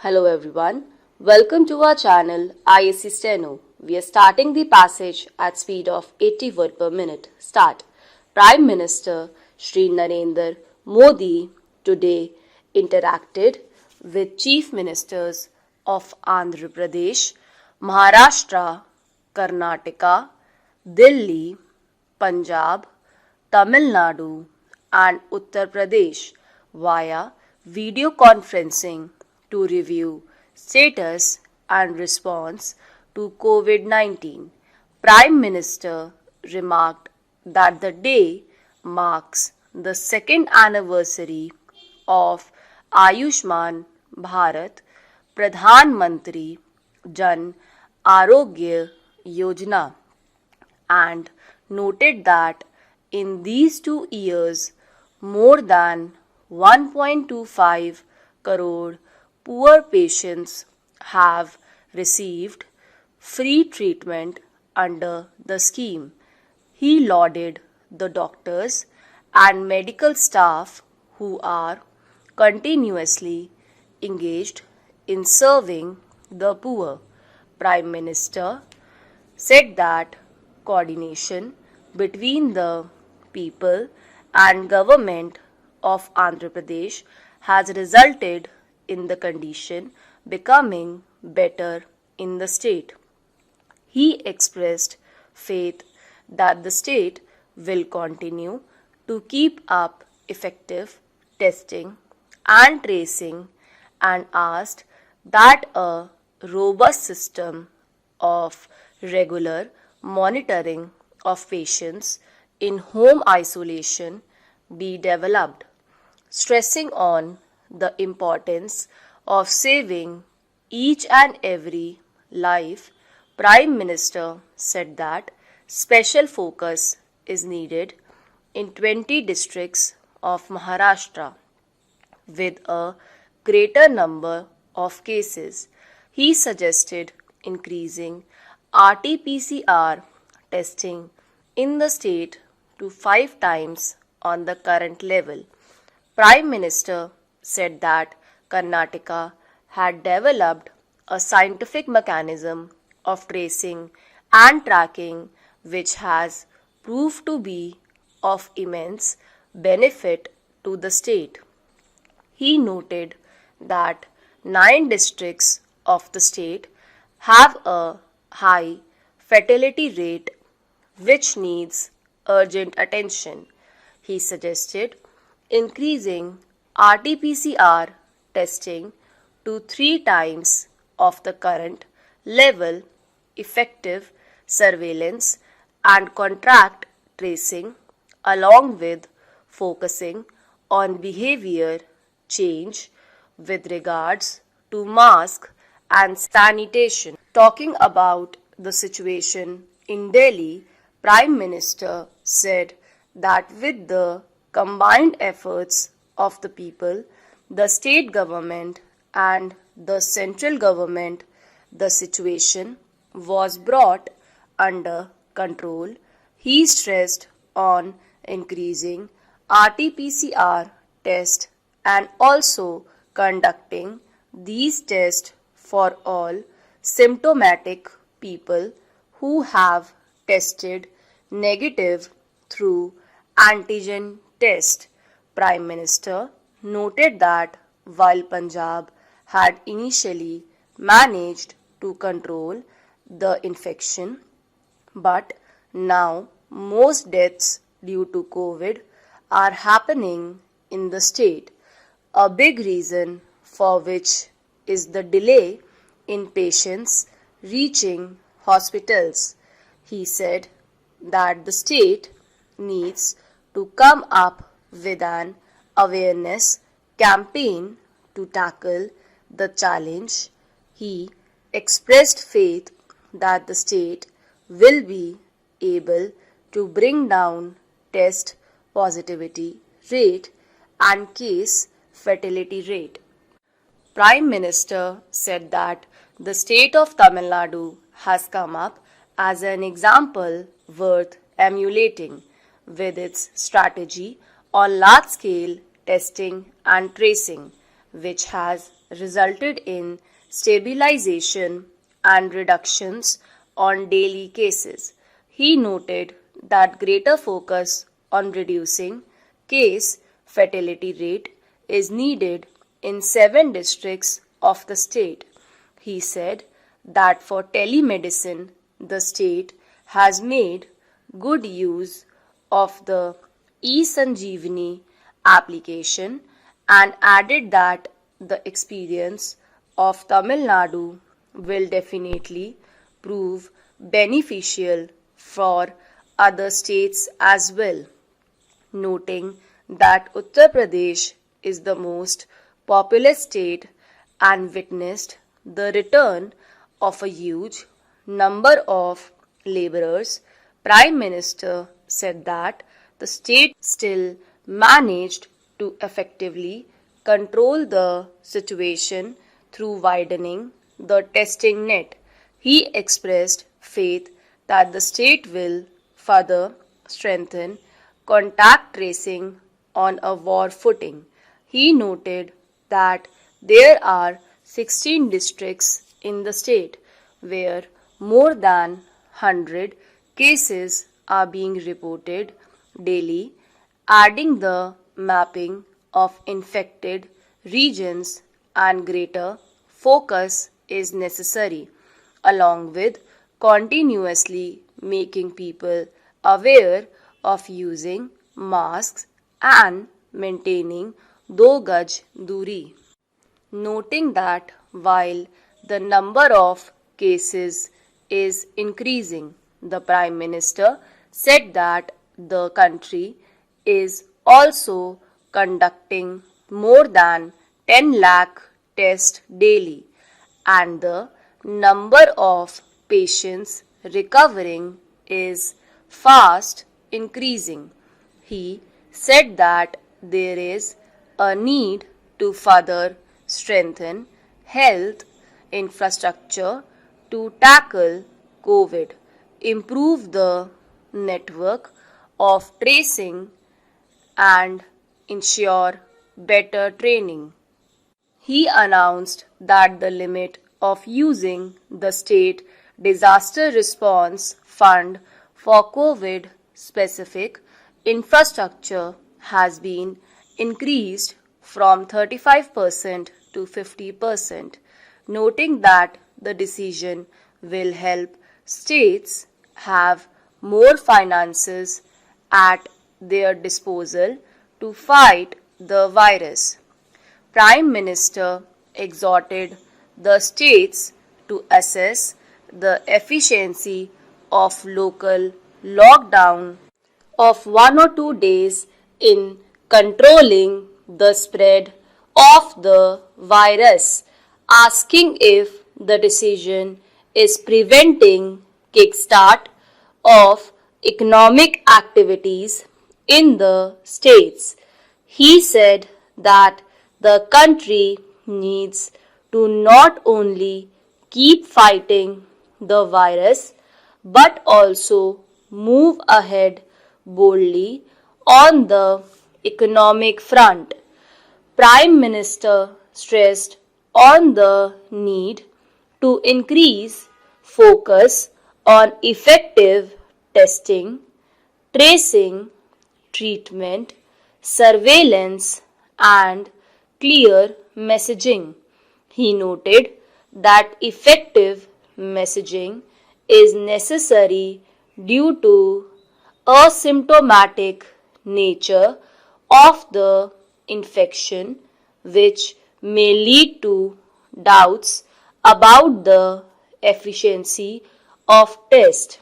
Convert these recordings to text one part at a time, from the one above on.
Hello everyone. Welcome to our channel ISC Steno. We are starting the passage at speed of 80 words per minute. Start. Prime Minister Shri Narendra Modi today interacted with Chief Ministers of Andhra Pradesh, Maharashtra, Karnataka, Delhi, Punjab, Tamil Nadu, and Uttar Pradesh via video conferencing to review status and response to COVID 19. Prime Minister remarked that the day marks the second anniversary of Ayushman Bharat Pradhan Mantri Jan Arogya Yojana and noted that in these 2 years, more than 1.25 crore poor patients have received free treatment under the scheme. He lauded the doctors and medical staff who are continuously engaged in serving the poor. Prime Minister said that coordination between the people and government of Andhra Pradesh has resulted in the condition becoming better in the state. He expressed faith that the state will continue to keep up effective testing and tracing and asked that a robust system of regular monitoring of patients in home isolation be developed, stressing on the importance of saving each and every life. Prime Minister said that special focus is needed in 20 districts of Maharashtra with a greater number of cases. He suggested increasing RT-PCR testing in the state to 5 times on the current level. Prime Minister said that Karnataka had developed a scientific mechanism of tracing and tracking which has proved to be of immense benefit to the state. He noted that 9 districts of the state have a high fertility rate which needs urgent attention. He suggested increasing RT-PCR testing to 3 times of the current level, effective surveillance and contact tracing, along with focusing on behavior change with regards to mask and sanitation. Talking about the situation in Delhi, Prime Minister said that with the combined efforts of the people, the state government and the central government, the situation was brought under control. He stressed on increasing RT-PCR tests and also conducting these tests for all symptomatic people who have tested negative through antigen test. Prime Minister noted that while Punjab had initially managed to control the infection, but now most deaths due to COVID are happening in the state, a big reason for which is the delay in patients reaching hospitals. He said that the state needs to come up with an awareness campaign to tackle the challenge. He expressed faith that the state will be able to bring down test positivity rate and case fatality rate. Prime Minister said that the state of Tamil Nadu has come up as an example worth emulating with its strategy on large scale testing and tracing, which has resulted in stabilization and reductions on daily cases. He noted that greater focus on reducing case fatality rate is needed in 7 districts of the state. He said that for telemedicine, the state has made good use of the eSanjeevani application and added that the experience of Tamil Nadu will definitely prove beneficial for other states as well, noting that Uttar Pradesh is the most populous state and witnessed the return of a huge number of laborers. Prime Minister said that the state still managed to effectively control the situation through widening the testing net. He expressed faith that the state will further strengthen contact tracing on a war footing. He noted that there are 16 districts in the state where more than 100 cases are being reported daily, adding the mapping of infected regions and greater focus is necessary, along with continuously making people aware of using masks and maintaining 2 gaj duri. Noting that while the number of cases is increasing, the Prime Minister said that the country is also conducting more than 10 lakh tests daily and the number of patients recovering is fast increasing. He said that there is a need to further strengthen health infrastructure to tackle COVID, improve the network of tracing, and ensure better training. He announced that the limit of using the state disaster response fund for COVID specific infrastructure has been increased from 35% to 50%, noting that the decision will help states have more finances at their disposal to fight the virus. Prime Minister exhorted the states to assess the efficiency of local lockdown of 1 or 2 days in controlling the spread of the virus, asking if the decision is preventing kickstart of economic activities in the states. He said that the country needs to not only keep fighting the virus but also move ahead boldly on the economic front. Prime Minister stressed on the need to increase focus on effective testing, tracing, treatment, surveillance, and clear messaging. He noted that effective messaging is necessary due to asymptomatic nature of the infection, which may lead to doubts about the efficiency of test.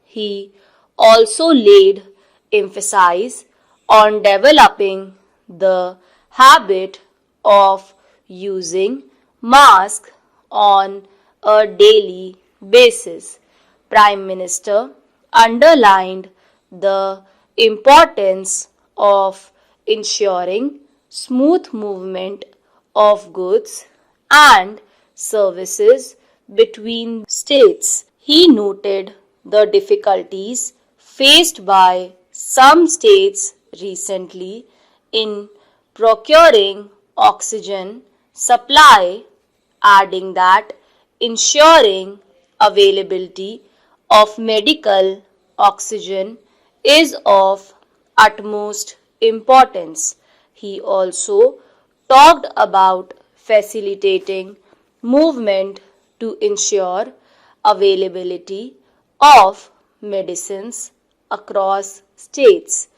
He also laid emphasis on developing the habit of using mask on a daily basis. Prime Minister underlined the importance of ensuring smooth movement of goods and services between states. He noted the difficulties faced by some states recently in procuring oxygen supply, adding that ensuring availability of medical oxygen is of utmost importance. He also talked about facilitating movement to ensure availability of medicines across states.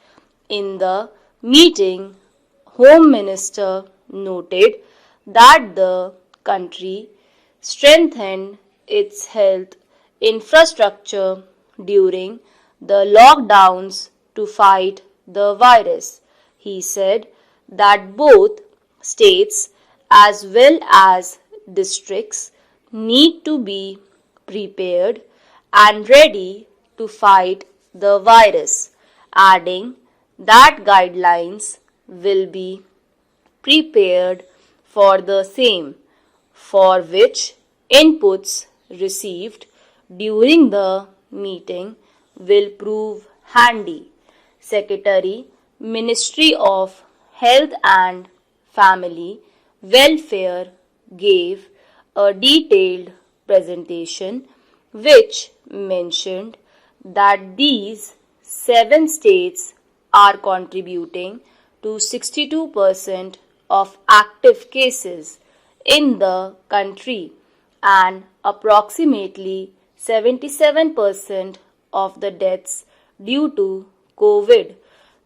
In the meeting, Home Minister noted that the country strengthened its health infrastructure during the lockdowns to fight the virus. He said that both states as well as districts need to be prepared and ready to fight the virus, adding that guidelines will be prepared for the same, for which inputs received during the meeting will prove handy. Secretary, Ministry of Health and Family Welfare gave a detailed presentation which mentioned that these 7 states are contributing to 62% of active cases in the country and approximately 77% of the deaths due to COVID.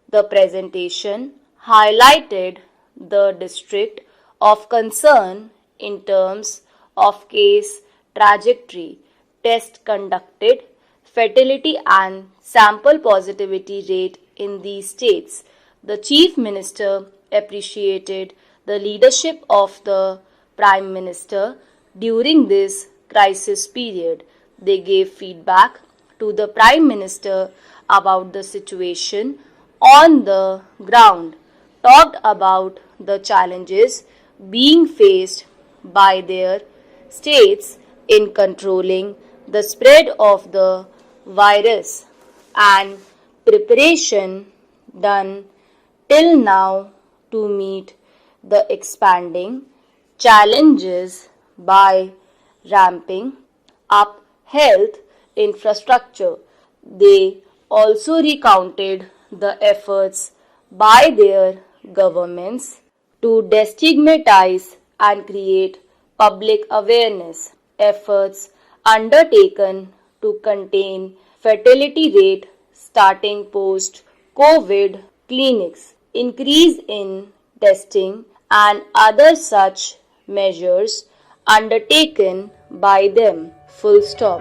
The presentation highlighted the district of concern in terms of case trajectory, test conducted, fatality and sample positivity rate in these states. The Chief Minister appreciated the leadership of the Prime Minister during this crisis period. They gave feedback to the Prime Minister about the situation on the ground, talked about the challenges being faced by their states in controlling the spread of the virus and preparation done till now to meet the expanding challenges by ramping up health infrastructure. They also recounted the efforts by their governments to destigmatize and create public awareness, efforts undertaken to contain fatality rate starting post COVID clinics, increase in testing and other such measures undertaken by them. Full stop.